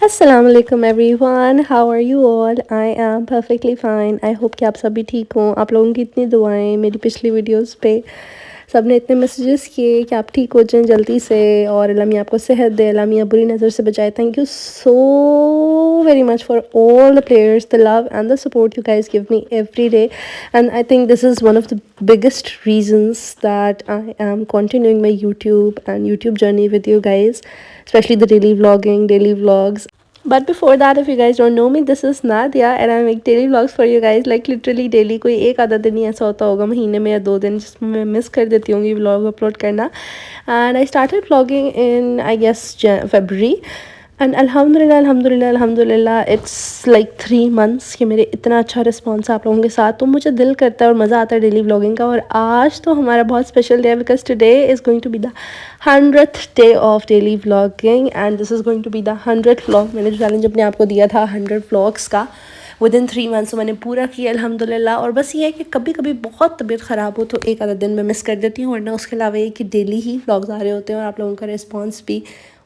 Assalamualaikum everyone, how are you all? I am perfectly fine. I hope कि आप सभी ठीक हों. आप लोगों की इतनी दुआएं मेरी पिछली वीडियोस पे सब ने इतने मैसेजेस किए कि आप ठीक हो जाएं जल्दी से और अल्लाह मियाँ आपको सेहत दे, अल्लाह मियाँ बुरी नज़र से बचाए. Thank you so very much for all the prayers, the love and the support you guys give me every day. And I think this is one of the biggest reasons that I am continuing my YouTube and YouTube journey with you guys, especially the daily vlogging, daily vlogs. But before that, if you guys don't know me, this is Nadia and I make daily vlogs for you guys, like literally daily. कोई एक आधा दिन ही ऐसा होता होगा महीने में या 2 दिन जिसमें मैं मिस कर देती होंगी vlog अपलोड करना. And I started vlogging in, I guess, February. And अल्हम्दुलिल्लाह अल्हम्दुलिल्लाह अल्हम्दुलिल्लाह इट्स लाइक 3 मंथ्स कि मेरे इतना अच्छा रिस्पॉन्स आप लोगों के साथ, तो मुझे दिल करता है और मज़ा आता है डेली व्लॉगिंग का. और आज तो हमारा बहुत स्पेशल डे है because today is going to be the 100th day of daily vlogging and this is going to be the 100th vlog. मैंने जो चैलेंज अपने आप को दिया था 100 व्लॉग्स का विद इन 3 मंथ्स, तो मैंने पूरा किया अल्हम्दुलिल्लाह. और बस ये है कि कभी कभी बहुत तबीयत ख़राब हो तो एक आधा दिन मैं मिस कर देती हूँ, वरना उसके अलावा ये कि डेली ही व्लॉग्स आ रहे होते हैं और आप लोगों का रिस्पॉन्स भी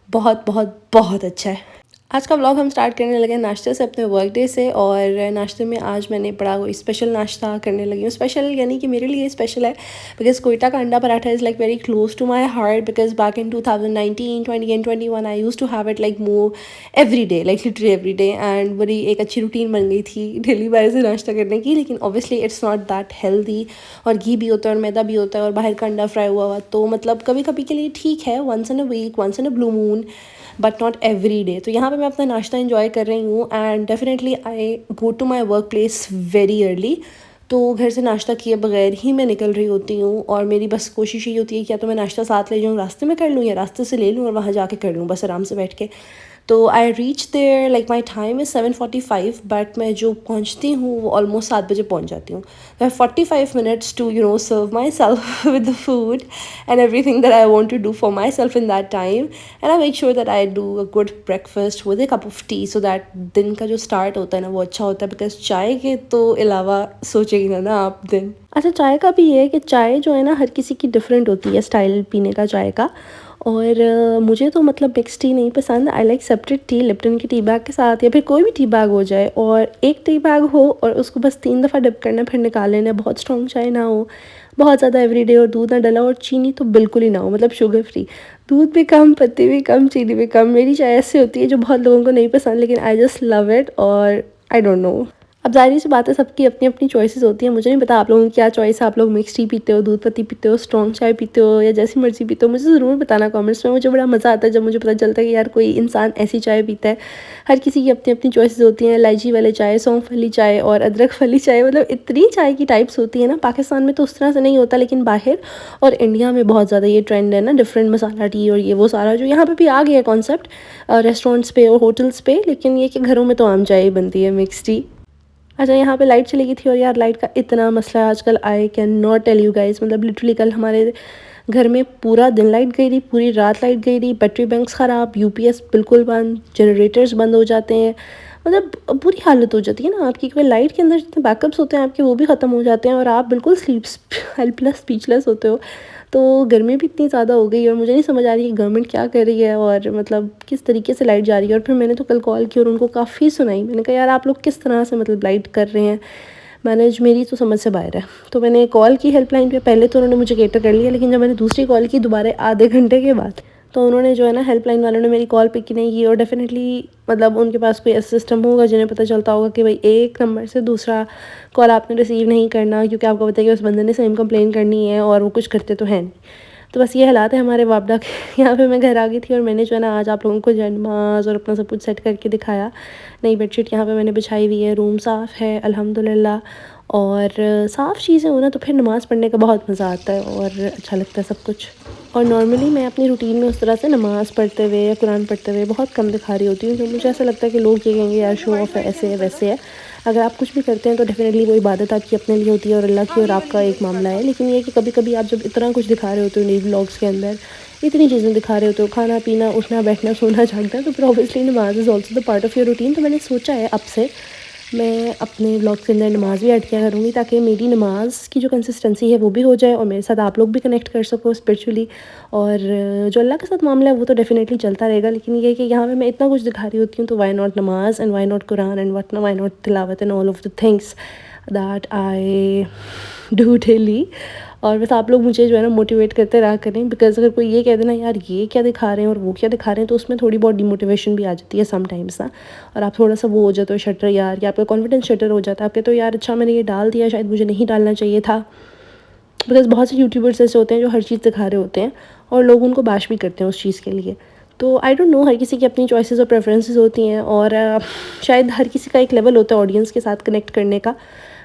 बहुत बहुत बहुत अच्छा है. आज का व्लॉग हम स्टार्ट करने लगे नाश्ते से, अपने वर्क डे से. और नाश्ते में आज मैंने बड़ा कोई स्पेशल नाश्ता करने लगी हूँ. स्पेशल यानी कि मेरे लिए स्पेशल है बिकॉज कोयटा का अंडा paratha is like very close to my heart. Because back in 2019, 20 and 21 I used to have it like more every day, like literally every day. And बड़ी एक अच्छी रूटीन बन गई थी डेली बाय से नाश्ता करने की. लेकिन obviously it's not that healthy, और घी भी होता है और मैदा भी होता है और बाहर का अंडा फ्राई हुआ तो मतलब कभी कभी के लिए ठीक है, once in a week, once in a blue moon, but not every day. तो यहाँ पे मैं अपना नाश्ता इंजॉय कर रही हूँ. And definitely I go to my work place very early, तो घर से नाश्ता किए बगैर ही मैं निकल रही होती हूँ. और मेरी बस कोशिश ये होती है कि या तो मैं नाश्ता साथ ले जाऊँ, रास्ते में कर लूँ, या रास्ते से ले लूँ और वहाँ जाके कर लूँ बस आराम से बैठ के. तो I reach there, like my time is 7:45, but मैं जो पहुँचती हूँ वो ऑलमोस्ट 7 बजे पहुँच जाती हूँ. I have 45 minutes to serve myself with the food and everything that I want to do for myself in that time. And I make sure that I do a good breakfast with a cup of tea so that दिन का जो start होता है ना वो अच्छा होता है. बिकॉज चाय के तो अलावा सोचेंगे ना आप दिन. अच्छा, चाय का भी ये है कि चाय जो है ना हर किसी की डिफरेंट होती है स्टाइल पीने का चाय का. और मुझे तो मतलब मिक्स टी नहीं पसंद. I like separate T, Lipton के टी बैग के साथ या फिर कोई भी टी बैग हो जाए, और एक टी बैग हो और उसको बस 3 दफ़ा डिप करना फिर निकाल लेना. बहुत स्ट्रॉन्ग चाय ना हो, बहुत ज़्यादा एवरीडे, और दूध ना डला, और चीनी तो बिल्कुल ही ना हो, मतलब शुगर फ्री. दूध भी कम, पत्ती भी कम, चीनी भी कम. मेरी चाय ऐसी होती है जो बहुत लोगों को नहीं पसंद, लेकिन आई जस्ट लव इट. और आई डोंट नो, अब ज़ाहिर सी बात है सबकी अपनी अपनी चॉइसेस होती हैं. मुझे नहीं पता आप लोगों की क्या चॉइस है. आप लोग मिक्स टी पीते हो, दूध पत्ती पीते हो, स्ट्रॉन्ग चाय पीते हो, या जैसी मर्जी पीते हो, मुझे ज़रूर बताना कमेंट्स में. मुझे बड़ा मज़ा आता है जब मुझे पता चलता है कि यार कोई इंसान ऐसी चाय पीता है. हर किसी की अपनी अपनी चॉइसेस होती हैं. इलायची वाली चाय, सौंफ वाली चाय और अदरक वाली चाय, मतलब इतनी चाय की टाइप्स होती है ना. पाकिस्तान में तो उस तरह से नहीं होता, लेकिन बाहर और इंडिया में बहुत ज़्यादा ये ट्रेंड है ना, डिफरेंट मसाला टी और ये वो सारा जो यहाँ पर भी आ गया कॉन्सेप्ट रेस्टोरेंट्स पे और होटल्स पे. लेकिन ये कि घरों में तो आम चाय ही बनती है, मिक्स टी. अच्छा, यहाँ पे लाइट चली गई थी और यार लाइट का इतना मसला है आजकल, I can not tell you guys. मतलब लिटरली कल हमारे घर में पूरा दिन लाइट गई रही, पूरी रात लाइट गई रही. बैटरी बैंक्स ख़राब, यूपीएस बिल्कुल बंद, जनरेटर्स बंद हो जाते हैं. मतलब बुरी हालत हो जाती है ना आपकी, क्योंकि लाइट के अंदर जितने बैकअप्स होते हैं आपके वो भी ख़त्म हो जाते हैं और आप बिल्कुल हेल्पलेस, स्पीचलेस होते हो. तो गर्मी भी इतनी ज़्यादा हो गई और मुझे नहीं समझ आ रही कि गवर्नमेंट क्या कर रही है और मतलब किस तरीके से लाइट जा रही है. और फिर मैंने तो कल कॉल की और उनको काफ़ी सुनाई. मैंने कहा यार आप लोग किस तरह से मतलब लाइट कर रहे हैं, मैनेज, मेरी तो समझ से बाहर है. तो मैंने कॉल की हेल्पलाइन पे. पहले तो उन्होंने मुझे कैटर कर लिया, लेकिन जब मैंने दूसरी कॉल की दोबारा आधे घंटे के बाद, तो उन्होंने जो है ना हेल्पलाइन वालों ने मेरी कॉल पिक नहीं की. और डेफिनेटली मतलब उनके पास कोई ऐसा सिस्टम होगा जिन्हें पता चलता होगा कि भाई एक नंबर से दूसरा कॉल आपने रिसीव नहीं करना, क्योंकि आपको पता है कि उस बंदे ने सेम कंप्लेन करनी है और वो कुछ करते तो हैं नहीं. तो बस ये हालात है हमारे वापडा के. यहाँ पे मैं घर आ गई थी और मैंने जो है ना आज आप लोगों को नमाज और अपना सब कुछ सेट करके दिखाया. नई बेडशीट यहाँ पे मैंने बिछाई हुई है, रूम साफ़ है अल्हम्दुलिल्लाह. और साफ़ चीज़ें हो ना तो फिर नमाज़ पढ़ने का बहुत मज़ा आता है और अच्छा लगता है सब कुछ. और नॉर्मली मैं अपनी रूटीन में उस तरह से नमाज़ पढ़ते हुए या कुरान पढ़ते हुए बहुत कम दिखा रही होती हूँ, तो मुझे ऐसा लगता है कि लोग ये कहेंगे यार शो ऑफ है, ऐसे है वैसे है. अगर आप कुछ भी करते हैं तो डेफिनेटली वो इबादत आपकी अपने लिए होती है और अल्लाह की और आपका एक मामला है. लेकिन ये कि कभी कभी आप जब इतना कुछ दिखा रहे होते हो नई व्लॉग्स के अंदर, इतनी चीज़ें दिखा रहे होते हो, खाना पीना, उठना बैठना, सोना जागना, तो फिर ऑब्वियसली नमाज is also the part of your routine. तो मैंने सोचा है अब से मैं अपने व्लॉग के अंदर नमाज़ भी ऐड किया करूँगी ताकि मेरी नमाज़ की जो कंसिस्टेंसी है वो भी हो जाए और मेरे साथ आप लोग भी कनेक्ट कर सको स्पिरिचुअली। और जो अल्लाह के साथ मामला है वो तो डेफ़िनेटली चलता रहेगा, लेकिन ये है कि यहाँ पे मैं इतना कुछ दिखा रही होती हूँ तो why not namaz and why not Quran and why not tilawat and all of the things that I do daily. और बस आप लोग मुझे जो है ना मोटिवेट करते रहा करें, बिकॉज़ अगर कोई ये कह देना यार ये क्या दिखा रहे हैं और वो क्या दिखा रहे हैं, तो उसमें थोड़ी बहुत डिमोटिवेशन भी आ जाती है समटाइम्स ना। और आप थोड़ा सा वो हो जाते हो शटर यार, या आपका कॉन्फिडेंस शटर हो जाता है, आप कहते हो यार अच्छा मैंने ये डाल दिया, शायद मुझे नहीं डालना चाहिए था। बिकॉज़ बहुत से यूट्यूबर्स ऐसे होते हैं जो हर चीज़ दिखा रहे होते हैं और लोग उनको बैश भी करते हैं उस चीज़ के लिए। तो आई डोंट नो, हर किसी की अपनी चॉइसेस और प्रेफरेंसेस होती हैं और शायद हर किसी का एक लेवल होता है ऑडियंस के साथ कनेक्ट करने का।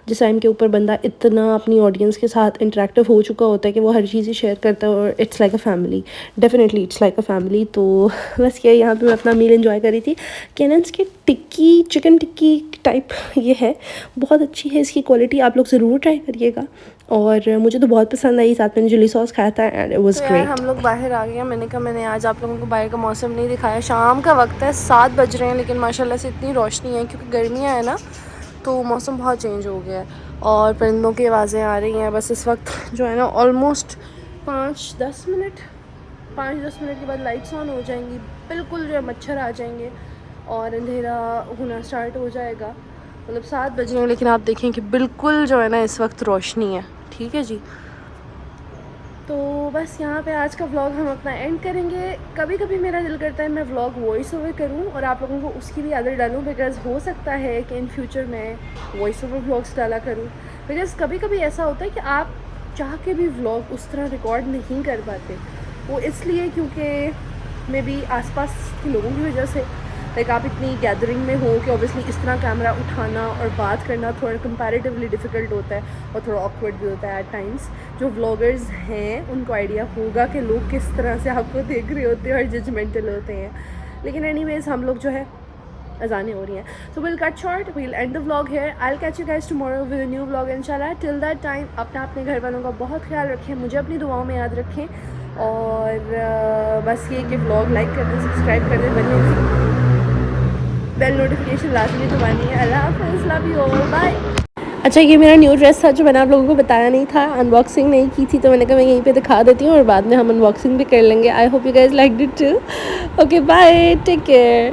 जिस टाइम के ऊपर बंदा इतना अपनी ऑडियंस के साथ इंटरेक्टिव हो चुका होता है कि वो हर चीज़ ही शेयर करता है और it's like a family, definitely it's like a family. तो बस ये यहाँ पे मैं अपना मील एंजॉय कर रही थी। कैनन्स की टिक्की, चिकन टिक्की टाइप ये है, बहुत अच्छी है इसकी क्वालिटी, आप लोग ज़रूर ट्राई करिएगा। और मुझे तो बहुत पसंद आई, साथ में चिली सॉस खाया था एंड इट वाज ग्रेट। हम लोग बाहर आ गए हैं, मैंने कहा मैंने आज आप लोगों को बाहर का मौसम नहीं दिखाया। शाम का वक्त है, 7 बज रहे हैं, लेकिन माशाल्लाह से इतनी रोशनी है क्योंकि गर्मियाँ है ना, तो मौसम बहुत चेंज हो गया है और परिंदों की आवाज़ें आ रही हैं। बस इस वक्त जो है ना ऑलमोस्ट 5-10 मिनट के बाद लाइट्स ऑन हो जाएंगी, बिल्कुल जो है मच्छर आ जाएंगे और अंधेरा होना स्टार्ट हो जाएगा। मतलब 7 बज रहे हैं लेकिन आप देखें कि बिल्कुल जो है ना इस वक्त रोशनी है। ठीक है जी, तो बस यहाँ पे आज का व्लॉग हम अपना एंड करेंगे। कभी कभी मेरा दिल करता है मैं व्लॉग वॉइस ओवर करूँ और आप लोगों को उसकी भी आदत डालूँ, बिकॉज़ हो सकता है कि इन फ्यूचर मैं वॉइस ओवर व्लॉग्स डाला करूँ। बिकॉज़ कभी कभी ऐसा होता है कि आप चाह के भी व्लॉग उस तरह रिकॉर्ड नहीं कर पाते। वो इसलिए क्योंकि मे बी आसपास के लोगों की वजह से, लाइक आप इतनी गैदरिंग में हो कि ऑब्वियसली इस तरह कैमरा उठाना और बात करना थोड़ा कंपैरेटिवली डिफ़िकल्ट होता है और थोड़ा ऑकवर्ड भी होता है एट टाइम्स। जो व्लॉगर्स हैं उनको आइडिया होगा कि लोग किस तरह से आपको देख रहे होते हैं और जजमेंटल होते हैं। लेकिन एनीवेज हम लोग जो है अजानें हो रही हैं, so will cut short, will and the vlog here. I will catch you guys tomorrow with a new vlog इंशाल्लाह। टिल दैट टाइम अपने घर वालों का बहुत ख्याल रखें, मुझे अपनी दुआओं में याद रखें और बस ये कि व्लॉग लाइक कर दें, सब्सक्राइब कर दें, बेल नोटिफिकेशन लाजमी दबानी है। अल्लाह हाफ़िज़, लव यू ऑल, बाय। अच्छा, ये मेरा न्यू ड्रेस था जो मैंने आप लोगों को बताया नहीं था, अनबॉक्सिंग नहीं की थी, तो मैंने कहा मैं यहीं पे दिखा देती हूँ और बाद में हम अनबॉक्सिंग भी कर लेंगे। I hope you guys like it too. Okay bye, take care.